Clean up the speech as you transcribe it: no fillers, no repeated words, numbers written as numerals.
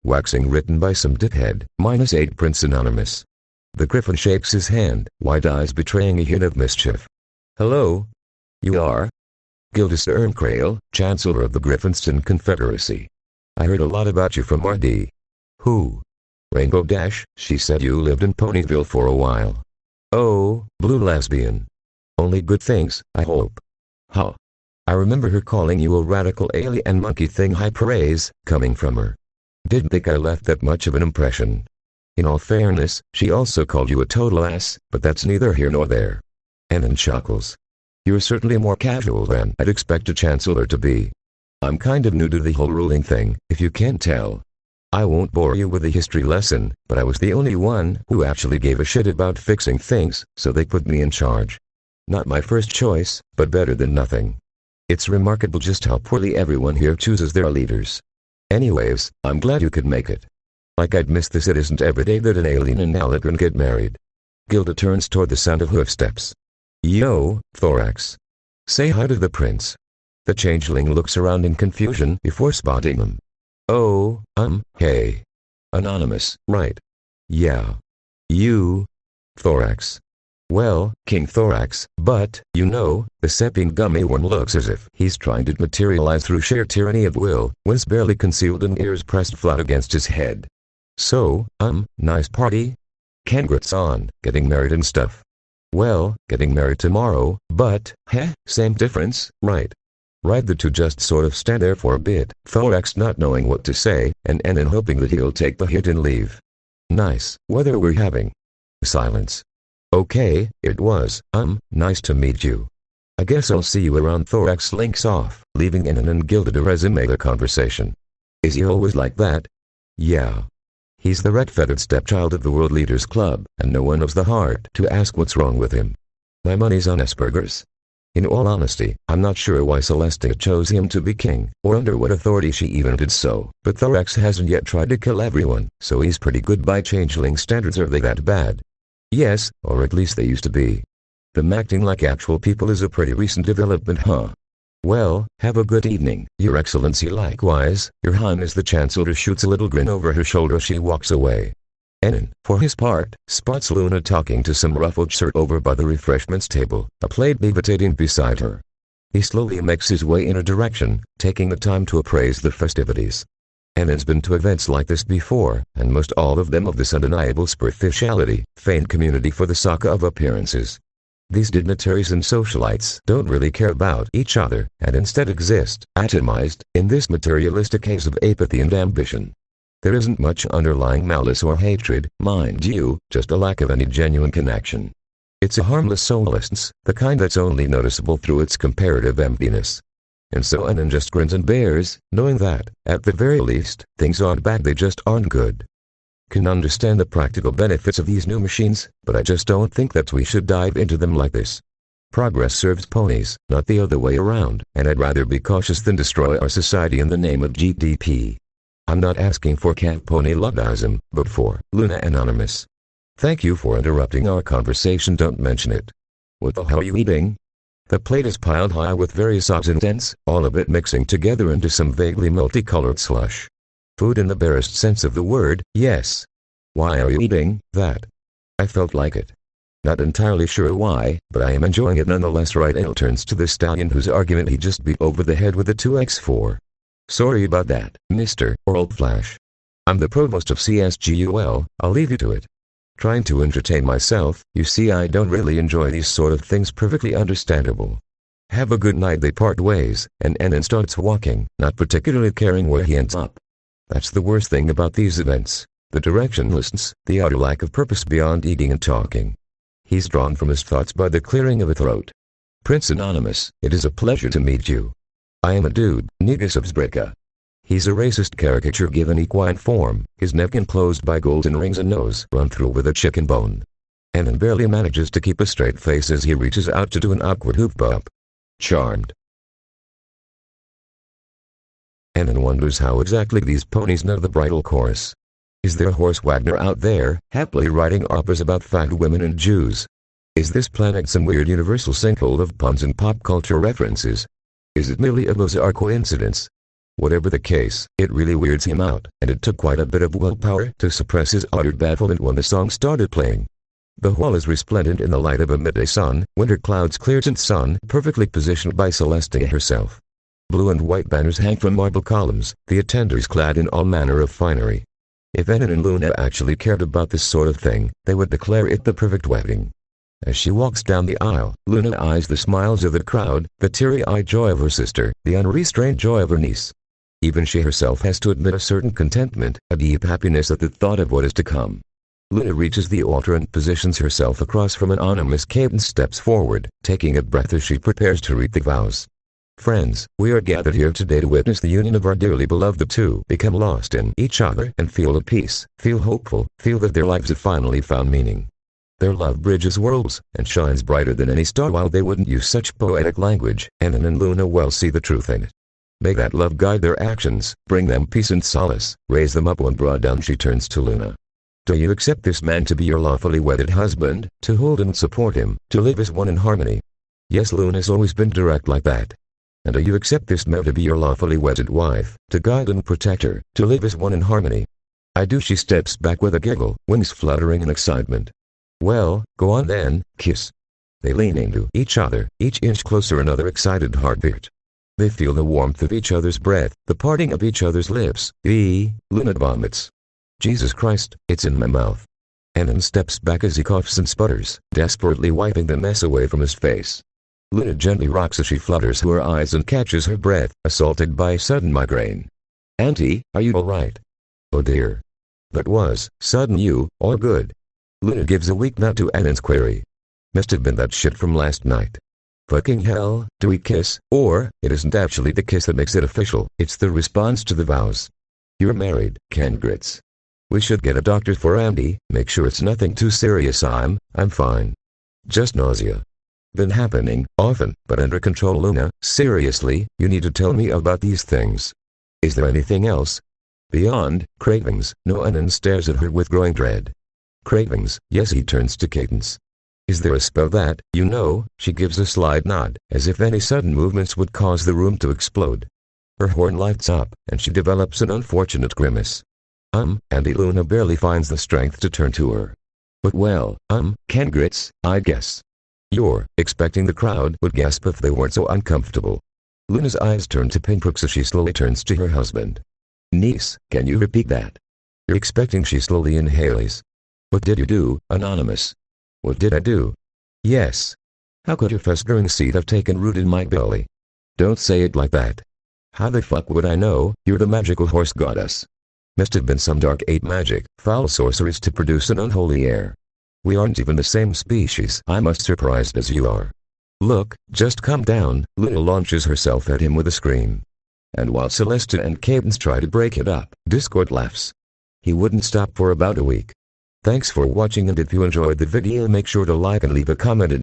waxing written by some dickhead, -8 Prince Anonymous. The Griffin shakes his hand, wide eyes betraying a hint of mischief. Hello? You are? Gildas Erncrail, Chancellor of the Griffinston Confederacy. I heard a lot about you from RD. Who? Rainbow Dash, she said you lived in Ponyville for a while. Oh, blue lesbian. Only good things, I hope. Huh. I remember her calling you a radical alien monkey thing, high praise, coming from her. Didn't think I left that much of an impression. In all fairness, she also called you a total ass, but that's neither here nor there. Enon chuckles. You're certainly more casual than I'd expect a chancellor to be. I'm kind of new to the whole ruling thing, if you can't tell. I won't bore you with a history lesson, but I was the only one who actually gave a shit about fixing things, so they put me in charge. Not my first choice, but better than nothing. It's remarkable just how poorly everyone here chooses their leaders. Anyways, I'm glad you could make it. Like I'd miss this, it isn't every day that an alien and Alacron get married. Gilda turns toward the sound of hoofsteps. Yo, Thorax. Say hi to the prince. The changeling looks around in confusion before spotting him. Oh, hey. Anonymous, right. Yeah. You. Thorax. Well, King Thorax, but, you know, the sepping gummy one looks as if he's trying to materialize through sheer tyranny of will, was barely concealed and ears pressed flat against his head. So, nice party? Congrats on getting married and stuff. Well, getting married tomorrow, but, same difference, right? Right, the two just sort of stand there for a bit, Thorax not knowing what to say, and Enon hoping that he'll take the hit and leave. Nice weather we're having. Silence. Okay, it was, nice to meet you. I guess I'll see you around. Thorax slinks off, leaving Enon and Gilda to resume the conversation. Is he always like that? Yeah. He's the red-feathered stepchild of the World Leaders Club, and no one knows the heart to ask what's wrong with him. My money's on Asperger's. In all honesty, I'm not sure why Celestia chose him to be king, or under what authority she even did so, but Thorax hasn't yet tried to kill everyone, so he's pretty good by changeling standards. Are they that bad? Yes, or at least they used to be. Them acting like actual people is a pretty recent development, huh? Well, have a good evening, Your Excellency. Likewise, Your Highness. The Chancellor shoots a little grin over her shoulder as she walks away. Enon, for his part, spots Luna talking to some ruffled shirt over by the refreshments table, a plate levitating beside her. He slowly makes his way in a direction, taking the time to appraise the festivities. Enon's been to events like this before, and most all of them of this undeniable superficiality, faint community for the sake of appearances. These dignitaries and socialites don't really care about each other, and instead exist, atomized, in this materialistic haze of apathy and ambition. There isn't much underlying malice or hatred, mind you, just a lack of any genuine connection. It's a harmless soullessness, the kind that's only noticeable through its comparative emptiness. And so Enon just grins and bears, knowing that, at the very least, things aren't bad, they just aren't good. Can understand the practical benefits of these new machines, but I just don't think that we should dive into them like this. Progress serves ponies, not the other way around, and I'd rather be cautious than destroy our society in the name of GDP. I'm not asking for cat pony Luddism, but for Luna Anonymous. Thank you for interrupting our conversation. Don't mention it. What the hell are you eating? The plate is piled high with various odds and ends, all of it mixing together into some vaguely multicolored slush. Food in the barest sense of the word, yes. Why are you eating that? I felt like it. Not entirely sure why, but I am enjoying it nonetheless. Right, Enon turns to the stallion whose argument he just beat over the head with a 2x4. Sorry about that, Mr. Old Flash. I'm the provost of CSGUL, I'll leave you to it. Trying to entertain myself, you see I don't really enjoy these sort of things. Perfectly understandable. Have a good night. They part ways, and Enon starts walking, not particularly caring where he ends up. That's the worst thing about these events. The directionlessness, the utter lack of purpose beyond eating and talking. He's drawn from his thoughts by the clearing of a throat. Prince Anonymous, it is a pleasure to meet you. I am a dude, Negus of Zbrika. He's a racist caricature given equine form, his neck enclosed by golden rings and nose run through with a chicken bone. Enon barely manages to keep a straight face as he reaches out to do an awkward hoop bump. Charmed. Enon wonders how exactly these ponies know the bridal chorus. Is there a horse Wagner out there, happily writing operas about fat women and Jews? Is this planet some weird universal sinkhole of puns and pop culture references? Is it merely a bizarre coincidence? Whatever the case, it really weirds him out, and it took quite a bit of willpower to suppress his utter bafflement when the song started playing. The hall is resplendent in the light of a midday sun, winter clouds clear since sun, perfectly positioned by Celestia herself. Blue and white banners hang from marble columns, the attendants clad in all manner of finery. If Annan and Luna actually cared about this sort of thing, they would declare it the perfect wedding. As she walks down the aisle, Luna eyes the smiles of the crowd, the teary-eyed joy of her sister, the unrestrained joy of her niece. Even she herself has to admit a certain contentment, a deep happiness at the thought of what is to come. Luna reaches the altar and positions herself across from Anonymous. Cadence steps forward, taking a breath as she prepares to read the vows. Friends, we are gathered here today to witness the union of our dearly beloved. The two become lost in each other and feel at peace, feel hopeful, feel that their lives have finally found meaning. Their love bridges worlds, and shines brighter than any star. While they wouldn't use such poetic language, Annan and Luna well see the truth in it. May that love guide their actions, bring them peace and solace, raise them up when brought down. She turns to Luna. Do you accept this man to be your lawfully wedded husband, to hold and support him, to live as one in harmony? Yes, Luna's always been direct like that. And do you accept this man to be your lawfully wedded wife, to guide and protect her, to live as one in harmony? I do. She steps back with a giggle, wings fluttering in excitement. Well, go on then, kiss. They lean into each other, each inch closer. Another excited heartbeat. They feel the warmth of each other's breath, the parting of each other's lips. Luna vomits. Jesus Christ, it's in my mouth. Annan steps back as he coughs and sputters, desperately wiping the mess away from his face. Luna gently rocks as she flutters her eyes and catches her breath, assaulted by a sudden migraine. Auntie, are you all right? Oh dear. That was sudden. You all good? Luna gives a weak nod to Annan's query. Must have been that shit from last night. Fucking hell, do we kiss? Or, it isn't actually the kiss that makes it official, it's the response to the vows. You're married, Congrats. We should get a doctor for Andy, make sure it's nothing too serious. I'm fine. Just nausea. Been happening, often, but under control. Luna, seriously, you need to tell me about these things. Is there anything else? Beyond cravings? No. Annan stares at her with growing dread. Cravings, yes. He turns to Cadence. Is there a spell that, you know? She gives a slight nod, as if any sudden movements would cause the room to explode. Her horn lights up, and she develops an unfortunate grimace. Andy. Luna barely finds the strength to turn to her. But well, Congrats, I guess. You're expecting the crowd would gasp if they weren't so uncomfortable. Luna's eyes turn to pinpricks as she slowly turns to her husband. Niece, can you repeat that? You're expecting? She slowly inhales. What did you do, Anonymous? What did I do? Yes. How could your festering seed have taken root in my belly? Don't say it like that. How the fuck would I know? You're the magical horse goddess. Must have been some dark ape magic, foul sorceries to produce an unholy heir. We aren't even the same species. I'm as surprised as you are. Look, just calm down. Luna launches herself at him with a scream. And while Celestia and Cadence try to break it up, Discord laughs. He wouldn't stop for about a week. Thanks for watching, and if you enjoyed the video, make sure to like and leave a comment.